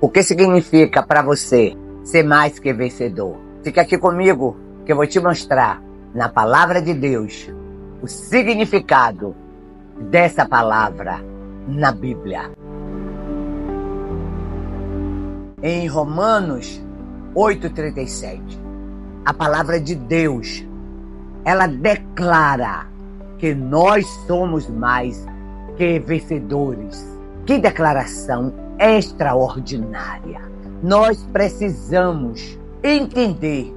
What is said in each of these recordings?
O que significa para você ser mais que vencedor? Fica aqui comigo que eu vou te mostrar na palavra de Deus o significado dessa palavra na Bíblia. Em Romanos 8,37, a palavra de Deus, ela declara que nós somos mais que vencedores. Que declaração extraordinária! Nós precisamos entender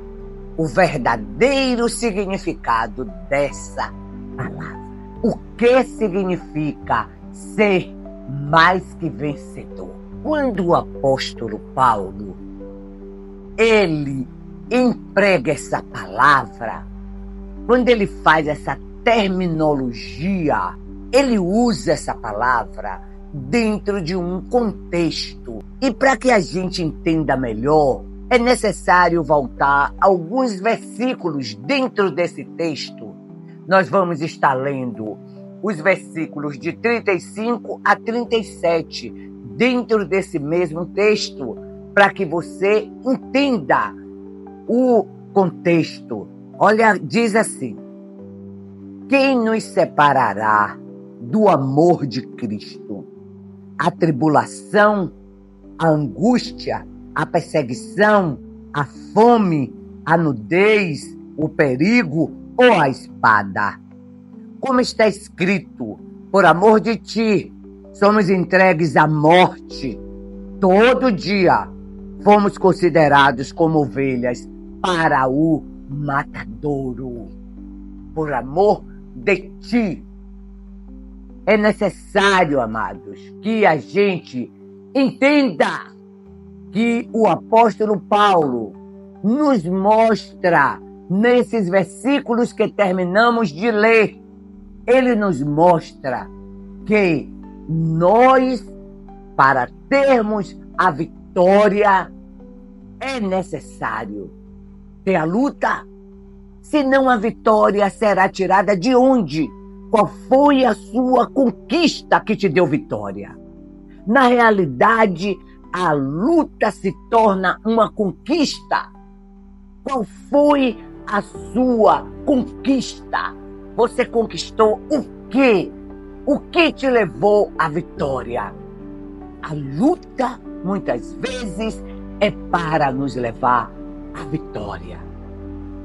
o verdadeiro significado dessa palavra. O que significa ser mais que vencedor? Quando o apóstolo Paulo, ele emprega essa palavra, quando ele faz essa terminologia, ele usa essa palavra dentro de um contexto. E para que a gente entenda melhor, é necessário voltar alguns versículos dentro desse texto. Nós vamos estar lendo os versículos de 35 a 37 dentro desse mesmo texto, para que você entenda o contexto. Olha, diz assim: quem nos separará do amor de Cristo? A tribulação, a angústia, a perseguição, a fome, a nudez, o perigo ou a espada? Como está escrito, por amor de ti, somos entregues à morte. Todo dia fomos considerados como ovelhas para o matadouro. Por amor de ti. É necessário, amados, que a gente entenda que o apóstolo Paulo nos mostra, nesses versículos que terminamos de ler, ele nos mostra que nós, para termos a vitória, é necessário ter a luta. Senão a vitória será tirada de onde? Qual foi a sua conquista que te deu vitória? Na realidade, a luta se torna uma conquista. Qual foi a sua conquista? Você conquistou o quê? O que te levou à vitória? A luta, muitas vezes, é para nos levar à vitória.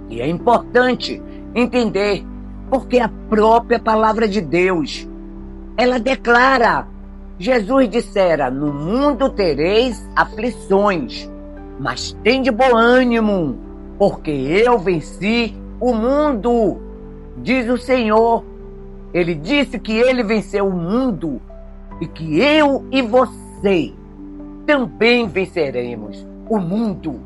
E é importante entender, porque a própria palavra de Deus, ela declara, Jesus dissera, no mundo tereis aflições, mas tende bom ânimo, porque eu venci o mundo, diz o Senhor. Ele disse que ele venceu o mundo e que eu e você também venceremos o mundo.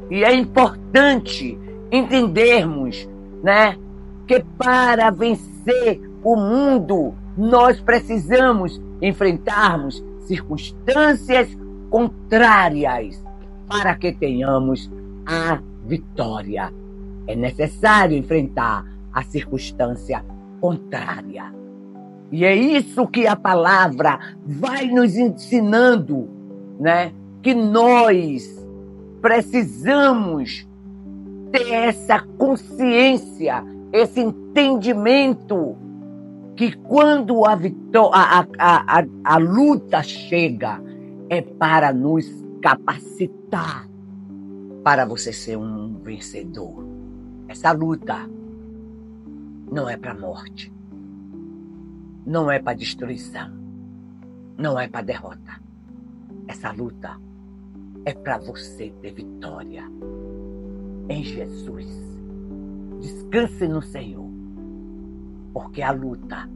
E é importante entendermos, né, que para vencer o mundo, nós precisamos enfrentarmos circunstâncias contrárias para que tenhamos a vitória. É necessário enfrentar a circunstância contrária. E é isso que a palavra vai nos ensinando, né? Que nós precisamos ter essa consciência, esse entendimento que quando a luta chega, é para nos capacitar para você ser um vencedor. Essa luta não é para a morte, não é para destruição, não é para derrota. Essa luta é para você ter vitória em Jesus. Descanse no Senhor, porque a luta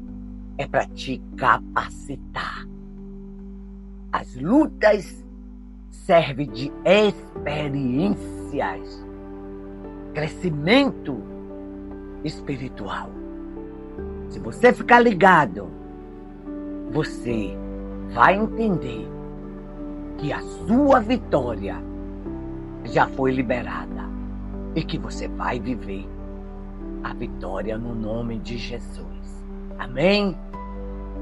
é para te capacitar. As lutas servem de experiências, crescimento espiritual. Se você ficar ligado, você vai entender que a sua vitória já foi liberada e que você vai viver a vitória no nome de Jesus. Amém?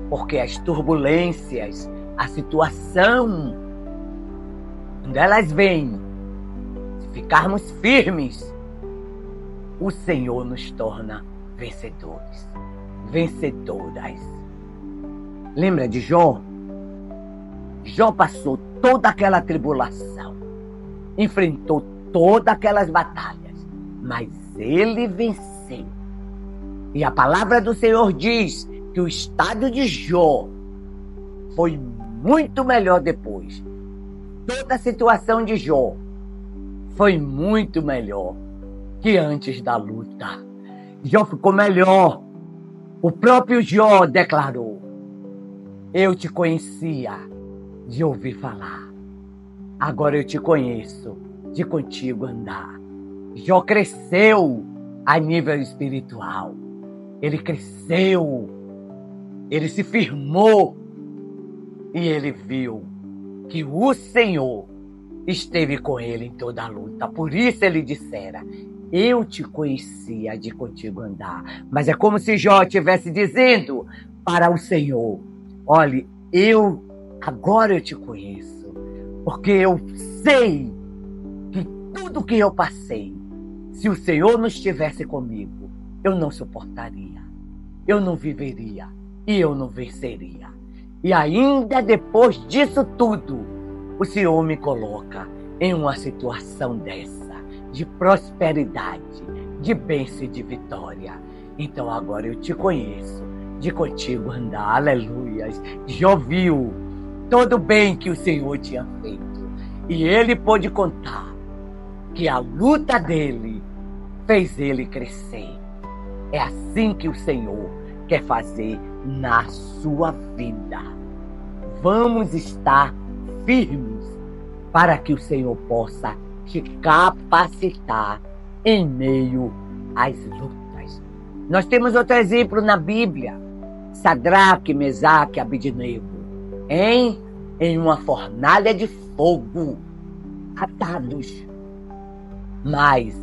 Porque as turbulências, a situação Quando elas vêm, se ficarmos firmes, o Senhor nos torna vencedores, vencedoras. Lembra de Jó? Jó passou toda aquela tribulação, enfrentou todas aquelas batalhas, mas ele venceu. E a palavra do Senhor diz que o estado de Jó foi muito melhor depois. Toda a situação de Jó foi muito melhor que antes da luta. Jó ficou melhor. O próprio Jó declarou: eu te conhecia de ouvir falar, agora eu te conheço de contigo andar. Jó cresceu a nível espiritual. Ele cresceu, ele se firmou e ele viu que o Senhor esteve com ele em toda a luta. Por isso ele dissera: eu te conhecia de contigo andar. Mas é como se Jó estivesse dizendo para o Senhor: olhe, agora eu te conheço, porque eu sei que tudo que eu passei, se o Senhor não estivesse comigo, eu não suportaria, eu não viveria e eu não venceria. E ainda depois disso tudo, o Senhor me coloca em uma situação dessa, de prosperidade, de bênção e de vitória. Então agora eu te conheço, de contigo andar, aleluias. Jó viu todo o bem que o Senhor tinha feito, e ele pôde contar que a luta dele fez ele crescer. É assim que o Senhor quer fazer na sua vida. Vamos estar firmes para que o Senhor possa te capacitar em meio às lutas. Nós temos outro exemplo na Bíblia: Sadraque, Mesaque e Abednego em uma fornalha de fogo, atados. Mas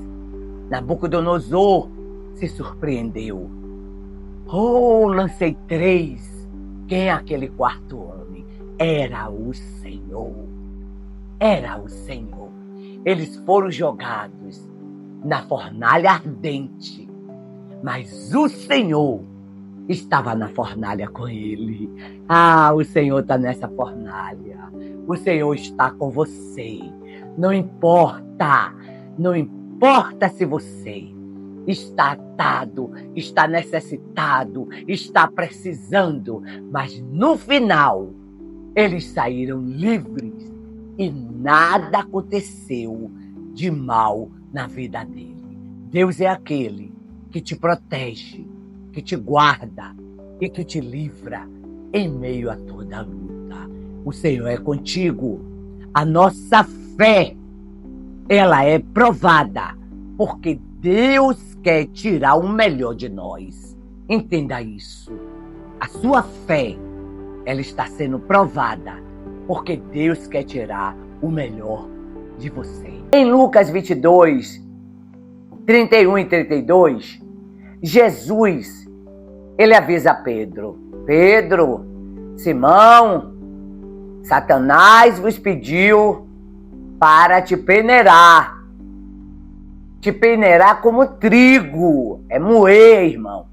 Nabucodonosor se surpreendeu. Oh, lancei 3. Quem é aquele quarto homem? Era o Senhor. Era o Senhor. Eles foram jogados na fornalha ardente, mas o Senhor estava na fornalha com ele. Ah, o Senhor está nessa fornalha. O Senhor está com você. Não importa se você está atado, está necessitado, está precisando, mas no final eles saíram livres e nada aconteceu de mal na vida dele. Deus é aquele que te protege, que te guarda e que te livra em meio a toda a luta. O Senhor é contigo. A nossa fé, ela é provada, porque Deus quer tirar o melhor de nós. Entenda isso. A sua fé, ela está sendo provada, porque Deus quer tirar o melhor de você. Em Lucas 22, 31 e 32, Jesus, ele avisa Pedro: Pedro, Simão, Satanás vos pediu para te peneirar. Te peneirar como trigo. É moer, irmão.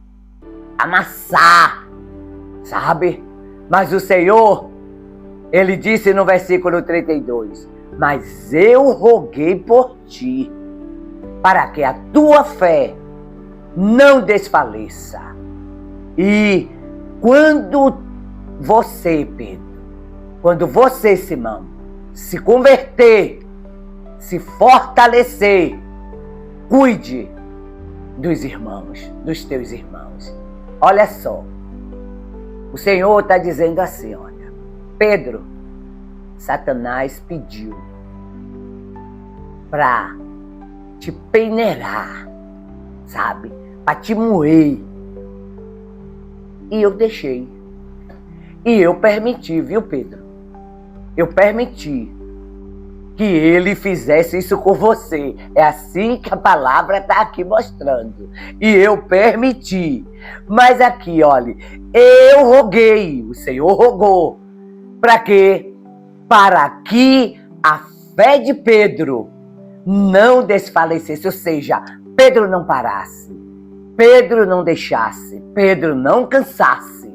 Amassar. Sabe? Mas o Senhor, ele disse no versículo 32, mas eu roguei por ti, para que a tua fé não desfaleça. E quando você, Pedro, quando você, Simão, se converter, se fortalecer, cuide dos irmãos, dos teus irmãos. Olha só, o Senhor está dizendo assim, olha, Pedro, Satanás pediu para te peneirar, sabe? Para te moer. E eu deixei. E eu permiti, viu, Pedro? Eu permiti que ele fizesse isso com você. É assim que a palavra está aqui mostrando. E eu permiti. Mas aqui, olha, eu roguei, o Senhor rogou. Para quê? Para que a fé de Pedro não desfalecesse, ou seja, Pedro não parasse, Pedro não deixasse, Pedro não cansasse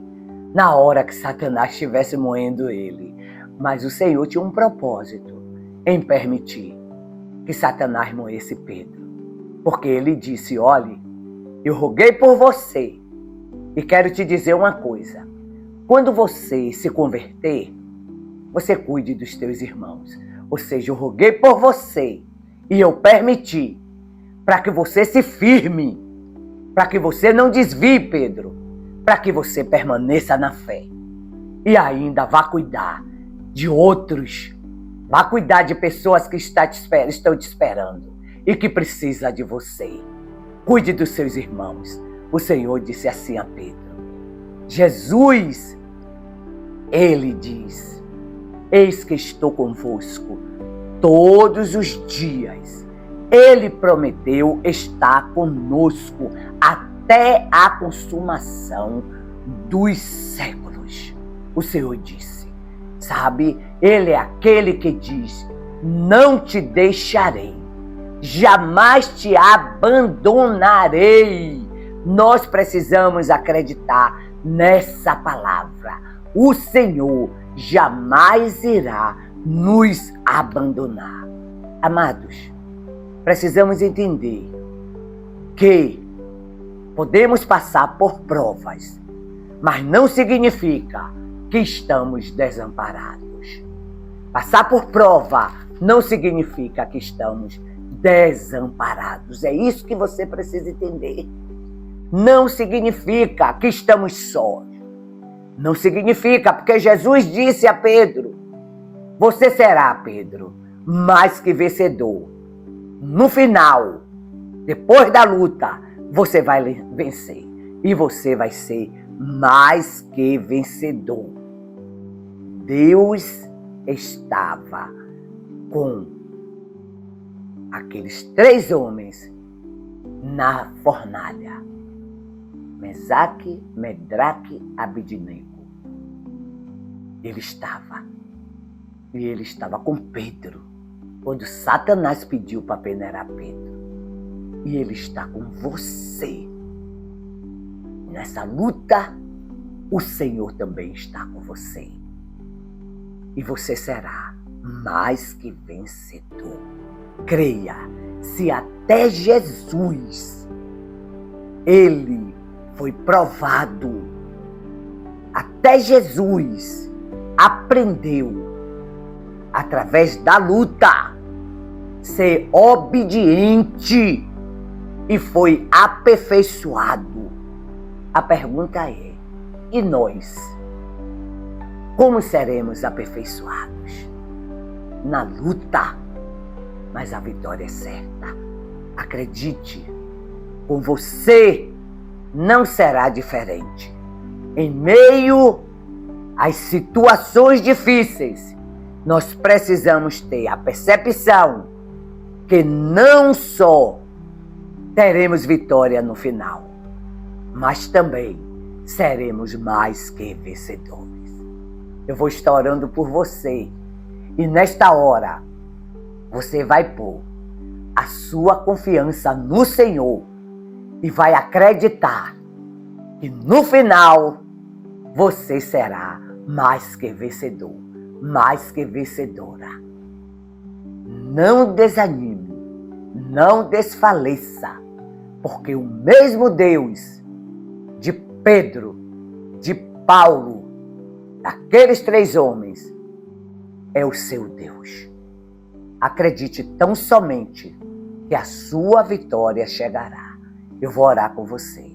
na hora que Satanás estivesse moendo ele. Mas o Senhor tinha um propósito em permitir que Satanás moesse Pedro. Porque ele disse, olhe, eu roguei por você e quero te dizer uma coisa. Quando você se converter, você cuide dos teus irmãos. Ou seja, eu roguei por você e eu permiti para que você se firme, para que você não desvie, Pedro, para que você permaneça na fé. E ainda vá cuidar de outros, vá cuidar de pessoas que estão te esperando e que precisam de você. Cuide dos seus irmãos. O Senhor disse assim a Pedro. Jesus, ele diz, eis que estou convosco todos os dias. Ele prometeu estar conosco até a consumação dos séculos. O Senhor disse, sabe, ele é aquele que diz, não te deixarei, jamais te abandonarei. Nós precisamos acreditar nessa palavra. O Senhor jamais irá nos abandonar. Amados, precisamos entender que podemos passar por provas, mas não significa que estamos desamparados. Passar por prova não significa que estamos desamparados. É isso que você precisa entender. Não significa que estamos sós. Não significa, porque Jesus disse a Pedro, você será, Pedro, mais que vencedor. No final, depois da luta, você vai vencer. E você vai ser mais que vencedor. Deus estava com aqueles 3 homens na fornalha. Mesaque, Medraque, Abednego. Ele estava com Pedro, quando Satanás pediu para peneirar Pedro. E ele está com você. Nessa luta, o Senhor também está com você. E você será mais que vencedor. Creia, se até Jesus, ele foi provado, até Jesus aprendeu, através da luta, ser obediente e foi aperfeiçoado. A pergunta é, e nós? Como seremos aperfeiçoados? Na luta, mas a vitória é certa. Acredite, com você não será diferente. Em meio às situações difíceis, nós precisamos ter a percepção que não só teremos vitória no final, mas também seremos mais que vencedores. Eu vou estar orando por você e nesta hora você vai pôr a sua confiança no Senhor e vai acreditar que no final você será mais que vencedor, mais que vencedora. Não desanime, não desfaleça, porque o mesmo Deus de Pedro, de Paulo, daqueles 3 homens, é o seu Deus. Acredite tão somente que a sua vitória chegará. Eu vou orar com você.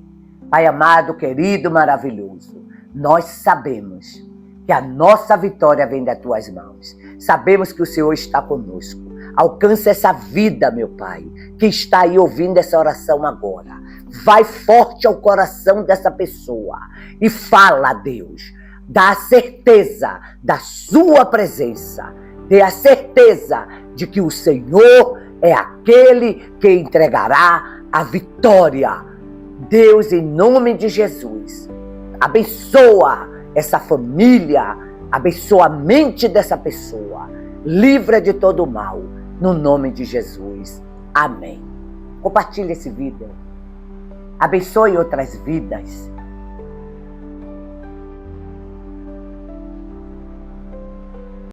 Pai amado, querido, maravilhoso, nós sabemos que a nossa vitória vem das tuas mãos. Sabemos que o Senhor está conosco. Alcança essa vida, meu Pai, que está aí ouvindo essa oração agora. Vai forte ao coração dessa pessoa e fala a Deus. Dá a certeza da sua presença. Dê a certeza de que o Senhor é aquele que entregará a vitória. Deus, em nome de Jesus, abençoa essa família, abençoa a mente dessa pessoa. livra de todo mal, no nome de Jesus. Amém. Compartilhe esse vídeo. Abençoe outras vidas.